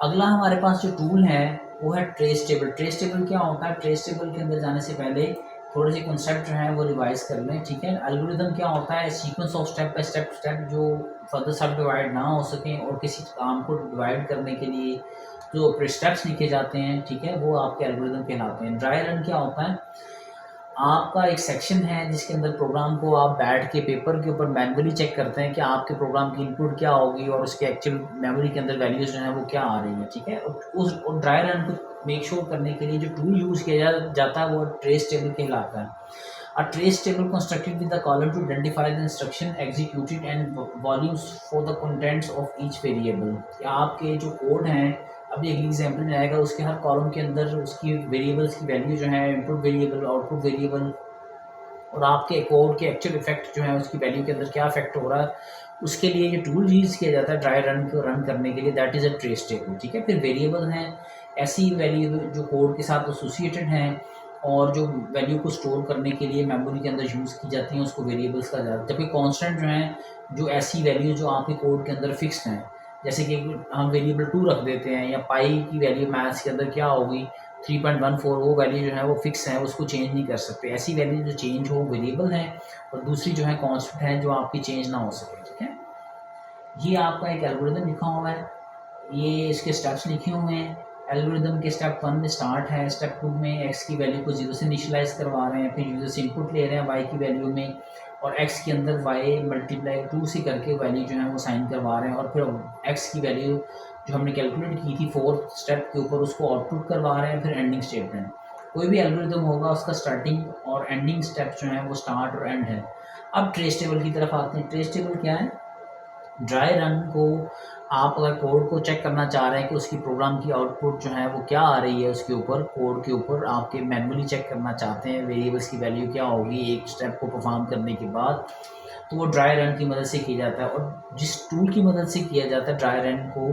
अगला हमारे पास जो टूल है वो है ट्रेस टेबल। ट्रेस टेबल क्या होता है? ट्रेस टेबल के अंदर जाने से पहले थोड़े से कंसेप्ट जो हैं वो रिवाइज कर लें, ठीक है। एल्गोरिदम क्या होता है? Sequence of step by step जो फर्दर सब डिवाइड ना हो सकें, और किसी काम को डिवाइड करने के लिए जो स्टेप्स लिखे जाते हैं, ठीक है, वो आपके एल्गोरिदम कहलाते हैं। ड्राई रन क्या होता है? आपका एक सेक्शन है जिसके अंदर प्रोग्राम को आप बैठ के पेपर के ऊपर मैनुअली चेक करते हैं कि आपके प्रोग्राम की इनपुट क्या होगी और उसके एक्चुअल मेमोरी के अंदर वैल्यूज जो है वो क्या आ रही है, ठीक है। उस ड्राई रन को मेक श्योर करने के लिए जो टूल यूज़ किया जाता है वो ट्रेस टेबल कहलाता है। A trace table constructed with the column to identify the instruction executed and volumes for the contents of each variable। या आपके जो कोड हैं, अभी एक एग्जाम्पल में आएगा, उसके हर कॉलम के अंदर उसकी वेरिएबल्स की वैल्यू जो है, इनपुट वेरिएबल, आउटपुट वेरिएबल, और आपके कोड के एक्चुअल इफेक्ट जो है उसकी वैल्यू के अंदर क्या इफेक्ट हो रहा है, उसके लिए ये टूल यूज़ किया जाता है ड्राई रन को रन करने के लिए, that is a trace table, ठीक है। फिर वेरिएबल हैं, ऐसी वैल्यू जो कोड के साथ एसोसिएटेड हैं और जो वैल्यू को स्टोर करने के लिए मेमोरी के अंदर यूज़ की जाती हैं, उसको वेरिएबल्स कहा जाता है। जबकि कांस्टेंट जो हैं, जो ऐसी वैल्यू जो आपके कोड के अंदर फिक्स्ड हैं, जैसे कि हम वेरिएबल 2 रख देते हैं, या पाई की वैल्यू मैथ्स के अंदर क्या होगी 3.14, वो वैल्यू जो है वो फिक्स है, उसको चेंज नहीं कर सकते। ऐसी वैल्यू जो चेंज हो वेरिएबल है, और दूसरी जो है कांस्टेंट है जो आपकी चेंज ना हो सके, ठीक है। ये आपका एक एल्गोरिदम लिखा हुआ है, ये इसके स्टेप्स लिखे हुए हैं। एल्गोरिदम के स्टेप 1 में स्टार्ट है, स्टेप 2 में एक्स की वैल्यू को 0 से इनिशियलाइज करवा रहे हैं, फिर यूजर से इनपुट ले रहे हैं वाई की वैल्यू में, और एक्स के अंदर वाई मल्टीप्लाई 2 से करके वैल्यू जो है वो साइन करवा रहे हैं, और फिर एक्स की वैल्यू जो हमने कैलकुलेट की थी 4th स्टेप के ऊपर, उसको आउटपुट करवा रहे हैं। फिर एंडिंग स्टेटमेंट, कोई भी एल्गोरिदम होगा उसका स्टार्टिंग और एंडिंग स्टेप जो है वो स्टार्ट और एंड है। अब ट्रेस टेबल की तरफ आते हैं। ट्रेस टेबल क्या है? ड्राई रन को आप अगर कोड को चेक करना चाह रहे हैं कि उसकी प्रोग्राम की आउटपुट जो है वो क्या आ रही है, उसके ऊपर कोड के ऊपर आपके मैनुअली चेक करना चाहते हैं वेरिएबल्स की वैल्यू क्या होगी एक स्टेप को परफॉर्म करने के बाद, तो वो ड्राई रन की मदद से किया जाता है। और जिस टूल की मदद से किया जाता है ड्राई रन को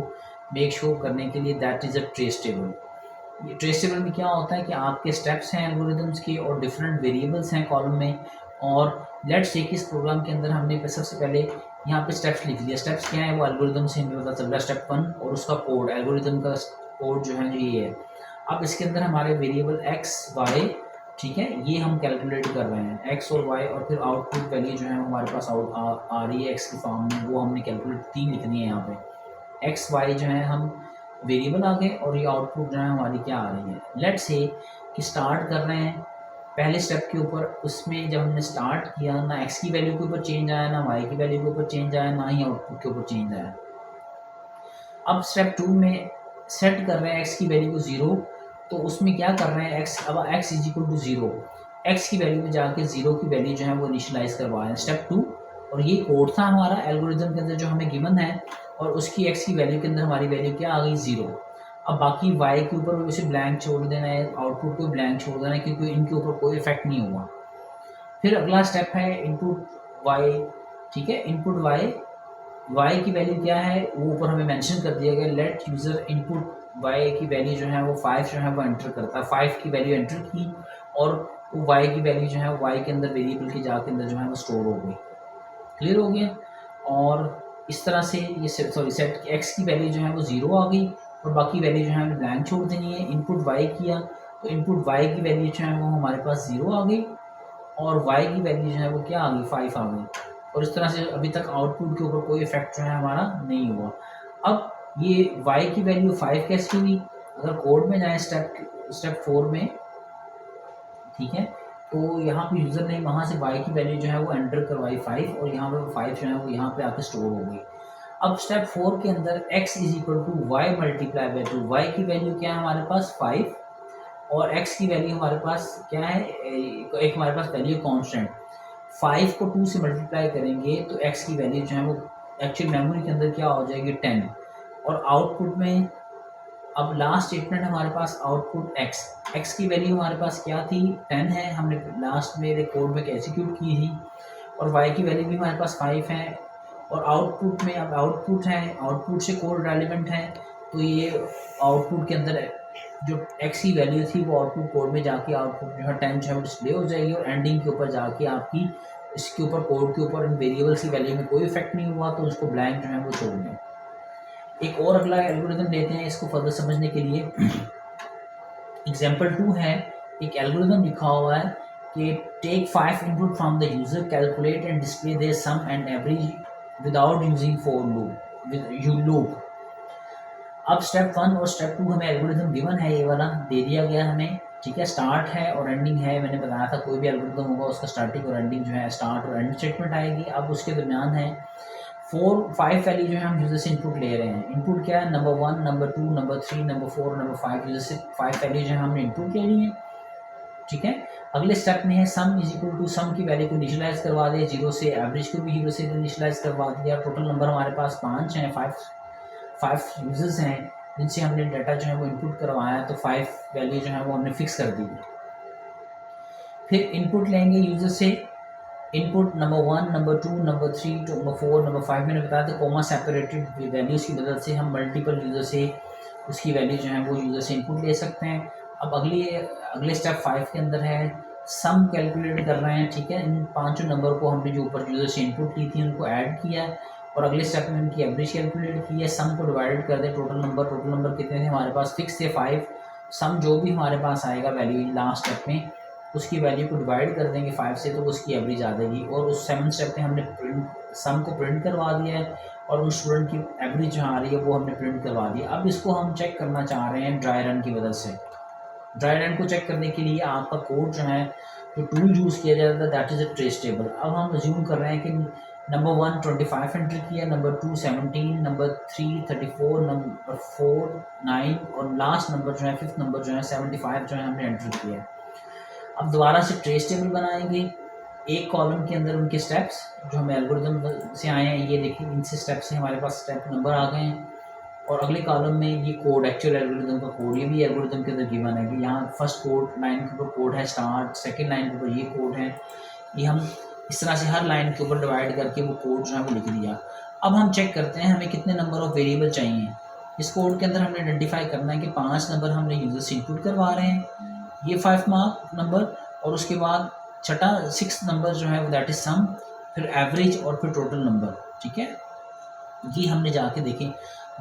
मेक श्योर करने के लिए, that is a trace table. Trace table में क्या होता है कि आपके स्टेप्स हैं एल्गोरिदम्स के, और डिफरेंट वेरिएबल्स हैं कॉलम में, और लेट्स से कि इस प्रोग्राम के अंदर हमने सबसे पहले यहाँ पे स्टेप्स लिख लिया। स्टेप्स क्या है वो एल्गोरिदम से हमें पता चल रहा है, स्टेप 1, और उसका कोड, एल्गोरिदम का कोड जो है जो ये है। अब इसके अंदर हमारे वेरिएबल एक्स वाई, ठीक है, ये हम कैलकुलेट कर रहे हैं, एक्स और वाई, और फिर आउटपुट वैल्यू जो है हमारे पास आ रही है एक्स की फॉर्म में, वो हमने कैलकुलेट 3 लिखनी है यहाँ पे। एक्स वाई जो है हम वेरिएबल आ गए, और ये आउटपुट जो है हमारी क्या आ रही है। लेट्स से कि स्टार्ट कर रहे हैं पहले स्टेप के ऊपर, उसमें जब हमने स्टार्ट किया ना एक्स की वैल्यू के ऊपर चेंज आया, ना वाई की वैल्यू के ऊपर चेंज आया, ना ही आउटपुट के ऊपर चेंज आया। अब स्टेप 2 में सेट कर रहे हैं एक्स की वैल्यू को 0, तो उसमें क्या कर रहे हैं एक्स, अब x is equal to 0, x की वैल्यू में जाके 0 की वैल्यू जो है वो इनिशियलाइज करवा रहे हैं स्टेप 2। और ये कोड था हमारा एल्गोरिदम के अंदर जो हमें गिवन है, और उसकी एक्स की वैल्यू के अंदर हमारी वैल्यू क्या आ गई 0। अब बाकी वाई के ऊपर उसे ब्लैंक छोड़ देना है, आउटपुट को ब्लैंक छोड़ देना है, क्योंकि इनके ऊपर कोई इफेक्ट नहीं हुआ। फिर अगला स्टेप है इनपुट वाई, ठीक है, इनपुट वाई, वाई की वैल्यू क्या है वो ऊपर हमें मेंशन कर दिया गया। लेट यूज़र इनपुट वाई की वैल्यू जो है वो 5 जो है वो एंटर करता है, 5 की वैल्यू एंटर की, और वो वाई की वैल्यू जो है वाई के अंदर वेरिएबल के जाके अंदर जो है वो स्टोर हो गई। क्लियर हो गया। और इस तरह से ये सेट एक्स की वैल्यू जो है वो 0 आ गई, और बाकी वैल्यू जो है हमें ब्लैंक छोड़ देनी है। इनपुट वाई किया तो इनपुट वाई की वैल्यू जो है वो हमारे पास 0 आ गई, और y की वैल्यू जो है वो क्या आ गई 5 आ गई। और इस तरह से अभी तक आउटपुट के ऊपर कोई इफेक्ट जो है हमारा नहीं हुआ। अब ये y की वैल्यू 5 कैसे हुई? अगर कोड में जाए स्टेप 4 में, ठीक है, तो यहाँ पे यूज़र ने वहाँ से y की वैल्यू जो है वो एंटर करवाई 5, और यहाँ पे 5 जो है वो यहाँ पे आके स्टोर हो गई। अब स्टेप 4 के अंदर x is equal to y multiply by 2, y की वैल्यू क्या है हमारे पास 5, और x की वैल्यू हमारे पास क्या है, एक हमारे पास वैल्यू कांस्टेंट। 5 को 2 से मल्टीप्लाई करेंगे तो x की वैल्यू जो है वो एक्चुअल मेमोरी के अंदर क्या हो जाएगी 10, और आउटपुट में अब लास्ट स्टेटमेंट हमारे पास आउटपुट x की वैल्यू हमारे पास क्या थी 10 है, हमने लास्ट में कोड में एग्जीक्यूट की थी, और y की वैल्यू भी हमारे पास 5 है, और आउटपुट में अब आउटपुट है, आउटपुट से कोड रेलिवेंट है, तो ये आउटपुट के अंदर जो x की वैल्यू थी वो आउटपुट कोड में जाके आउटपुट जो है 10 जो है वो डिस्प्ले हो जाएगी, और एंडिंग के ऊपर जाके आपकी इसके ऊपर कोड के ऊपर इन वेरिएबल्स की वैल्यू में कोई इफेक्ट नहीं हुआ, तो उसको ब्लैंक जो है वो छोड़ दें। एक और अगला एल्गोरिदम लेते हैं इसको फर्दर समझने के लिए। एग्जाम्पल 2 है, एक एल्गोरिदम लिखा हुआ है कि take 5 input from the user, calculate and display their sum and average without using for loop with you loop. अब स्टेप 1 और स्टेप 2 हमें एल्गोरिदम गिवन है, ये वाला दे दिया गया हमें, ठीक है। स्टार्ट है और एंडिंग है, मैंने बताया था कोई भी एल्गोरिदम होगा उसका स्टार्टिंग और एंडिंग जो है, स्टार्ट और एंड स्टेटमेंट आएगी। अब उसके दरमियान है 5 वैल्यू जो है हम यूजर से इनपुट ले रहे हैं। इनपुट क्या है, number 1, number 2, number 3, number 4, number 5, user से 5 वैल्यू जो है हमने इनपुट ले ली है, ठीक है। अगले स्टेप में है सम इज इक्वल टू, सम की वैल्यू को इनिशियलाइज करवा दिया 0 से, एवरेज को भी 0 से इनिशियलाइज करवा दिया। टोटल नंबर हमारे पास 5 हैं, 5 यूजर्स हैं जिनसे हमने डाटा जो है वो इनपुट करवाया, तो 5 वैल्यू जो है वो हमने फिक्स कर दी है। फिर इनपुट लेंगे यूजर से, input number 1, number 2, number 3, number 4, number 5, मैंने बताया था कोमा सेपरेटेड वैल्यूज़ की मदद से हम मल्टीपल यूज़र से उसकी वैल्यू जो है वो यूज़र से इनपुट ले सकते हैं। अब अगले स्टेप 5 के अंदर है सम कैलकुलेट कर रहे हैं, ठीक है। इन 5 नंबर को हमने जो ऊपर यूज़र से इनपुट ली थी उनको ऐड किया है और अगले स्टेप में उनकी एवरेज कैलकुलेट की है। सम को डिवाइड कर दे टोटल नंबर कितने थे हमारे पास, फिक्स थे 5। सम जो भी हमारे पास आएगा वैल्यू लास्ट स्टेप में उसकी वैल्यू को डिवाइड कर देंगे 5 से, तो उसकी एवरेज आ जाएगी। और उस 7 स्टेप में हमने सम को प्रिंट करवा दिया है और उन स्टूडेंट की एवरेज जहाँ आ रही है वो हमने प्रिंट करवा दिया। अब इसको हम चेक करना चाह रहे हैं ड्राई रन की मदद से। ड्राई रन को चेक करने के लिए आपका कोड जो है जो टूल यूज़ किया जाता है that is a trace table. अब हम अज्यूम कर रहे हैं कि नंबर 1 25 एंटर किया, नंबर 2 17, नंबर 3 34, नंबर 4 9 और लास्ट नंबर जो है 5th नंबर जो है 75 जो है हमने एंटर किया है। अब दोबारा से ट्रेस टेबल बनाएंगे, एक कॉलम के अंदर उनके स्टेप्स जो हमें एल्गोरिदम से आए हैं, ये देखिए इनसे स्टेप से हमारे पास स्टेप नंबर आ गए हैं। और अगले कॉलम में ये कोड, एक्चुअल एल्गोरिदम का कोड, ये भी एल्गोरिदम के अंदर गिवन है कि यहाँ फर्स्ट कोड लाइन के ऊपर कोड है स्टार्ट, सेकंड लाइन के ऊपर ये कोड है। ये हम इस तरह से हर लाइन के ऊपर डिवाइड करके वो कोड जो है वो लिख दिया। अब हम चेक करते हैं हमें कितने नंबर ऑफ वेरिएबल चाहिए। इस कोड के अंदर हमने आइडेंटिफाई करना है कि 5 नंबर हमने यूजर से इनपुट करवा रहे हैं, ये 5 मार्क नंबर, और उसके बाद छठा 6 नंबर जो है वो दैट इज सम, फिर एवरेज और फिर टोटल नंबर, ठीक है। ये हमने जाके देखें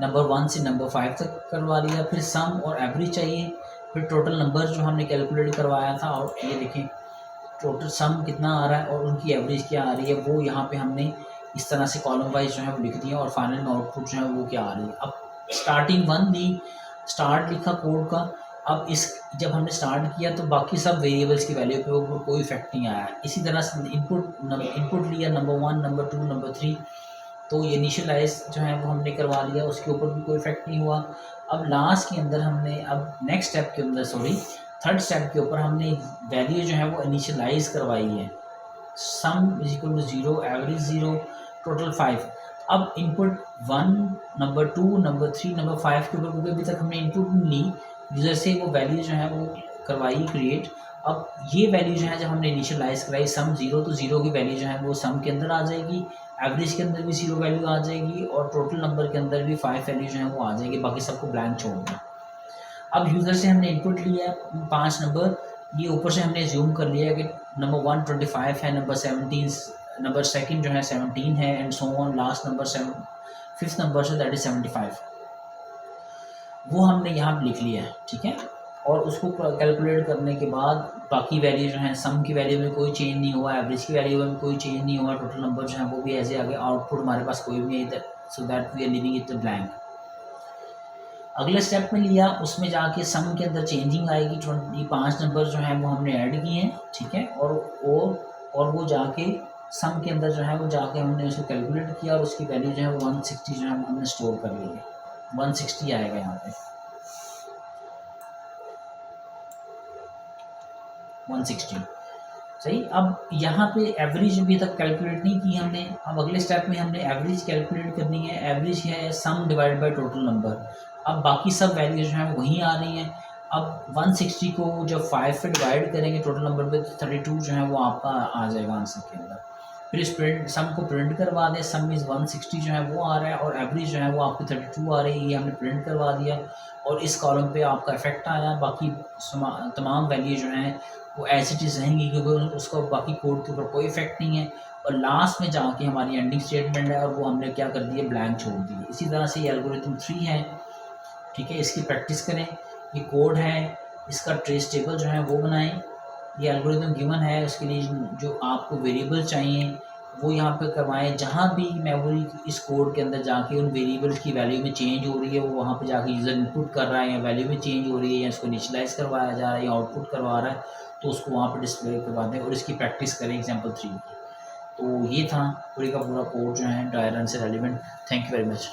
नंबर 1 से नंबर 5 तक करवा लिया, फिर सम और एवरेज चाहिए, फिर टोटल नंबर जो हमने कैलकुलेट करवाया था, और ये देखें टोटल सम कितना आ रहा है और उनकी एवरेज क्या आ रही है, वो यहाँ पे हमने इस तरह से कॉलम वाइज जो है वो लिख दिया और फाइनल में आउटपुट जो है वो क्या आ रही है। अब स्टार्टिंग 1 दी, स्टार्ट लिखा कोड का। अब इस जब हमने स्टार्ट किया तो बाकी सब वेरिएबल्स की वैल्यू पे वो कोई इफेक्ट नहीं आया। इसी तरह से इनपुट लिया नंबर 1, नंबर 2, नंबर 3, तो ये इनिशियलाइज जो है वो हमने करवा लिया, उसके ऊपर भी कोई इफेक्ट नहीं हुआ। अब लास्ट के अंदर हमने अब नेक्स्ट स्टेप के अंदर थर्ड स्टेप के ऊपर हमने वैल्यू जो है वो इनिशियलाइज करवाई है, sum is equal to 0, average 0, total 5। अब इनपुट 1, नंबर 2, नंबर 3, नंबर 5 के ऊपर क्योंकि अभी तक हमने इनपुट नहीं ली यूज़र से, वो वैल्यू जो है वो करवाई क्रिएट। अब ये वैल्यू जो है जब हमने इनिशियलाइज कराई सम 0, तो 0 की वैल्यू जो है वो सम के अंदर आ जाएगी, एवरेज के अंदर भी 0 वैल्यू आ जाएगी और टोटल नंबर के अंदर भी 5 वैल्यू जो है वो आ जाएगी, बाकी सबको ब्लैंक छोड़ दें। अब यूज़र से हमने इनपुट लिया 5 नंबर, ये ऊपर से हमने जूम कर लिया कि नंबर 1 25 है, नंबर 17, नंबर सेकंड जो है 17 है and so on, last number 5th number say that is 75, वो हमने यहाँ लिख लिया है, ठीक है। और उसको कैलकुलेट करने के बाद बाकी वैल्यू जो है सम की वैल्यू में कोई चेंज नहीं हुआ, एवरेज की वैल्यू में कोई चेंज नहीं हुआ, टोटल नंबर जो है वो भी ऐसे आगे, आउटपुट हमारे पास कोई भी नहीं, so that we are living it blank. अगले स्टेप में लिया, उसमें जाके सम के अंदर चेंजिंग आएगी, 25 नंबर जो है वो हमने ऐड किए हैं, ठीक है। और वो जाके सम के अंदर जो है वो जाके हमने उसको कैलकुलेट किया और उसकी वैल्यू जो है वो 160 जो है हमने स्टोर कर ली है, 160 आएगा यहाँ पे 160, सही। अब यहाँ पे एवरेज अभी तक कैलकुलेट नहीं की हमने, अब अगले स्टेप में हमने एवरेज कैलकुलेट करनी है। एवरेज है सम डिवाइड बाय टोटल नंबर। अब बाकी सब वैल्यू जो है वहीं आ रही हैं। अब 160 को जब 5 से डिवाइड करेंगे टोटल नंबर पे, तो 32 जो है वो आपका आ जाएगा आंसर के अंदर। फिर इस प्रिंट सम को प्रिंट करवा दें। सम इज़ 160 जो है वो आ रहा है और एवरेज जो है वो आपकी 32 आ रही है, ये हमने प्रिंट करवा दिया और इस कॉलम पे आपका इफेक्ट आया। बाकी तमाम वैल्यू जो हैं वो एज इट इज़ रहेंगी क्योंकि उसका बाकी कोड के ऊपर कोई इफेक्ट नहीं है। और लास्ट में जाके हमारी एंडिंग स्टेटमेंट है और वो हमने क्या कर दिया, ब्लैंक छोड़ दी। इसी तरह से ये एल्गोरिथम 3 है, ठीक है। इसकी प्रैक्टिस करें। ये कोड है, इसका ट्रेस टेबल जो है वो बनाएं। ये एल्गोरिथम गिवन है, उसके लिए जो आपको वेरिएबल चाहिए वो यहाँ पे करवाएं। जहाँ भी मेमोरी इस कोड के अंदर जाके उन वेरिएबल्स की वैल्यू में चेंज हो रही है, वो वहाँ पे जाके यूज़र इनपुट कर रहा है या वैल्यू में चेंज हो रही है या इसको इनिशियलाइज करवाया जा रहा है या आउटपुट करवा रहा है, तो उसको वहाँ पर डिस्प्ले करवा दें और इसकी प्रैक्टिस करें एग्जाम्पल 3 की। तो ये था पूरे का पूरा कोड जो है ड्राई रन से relevant. Thank you very much.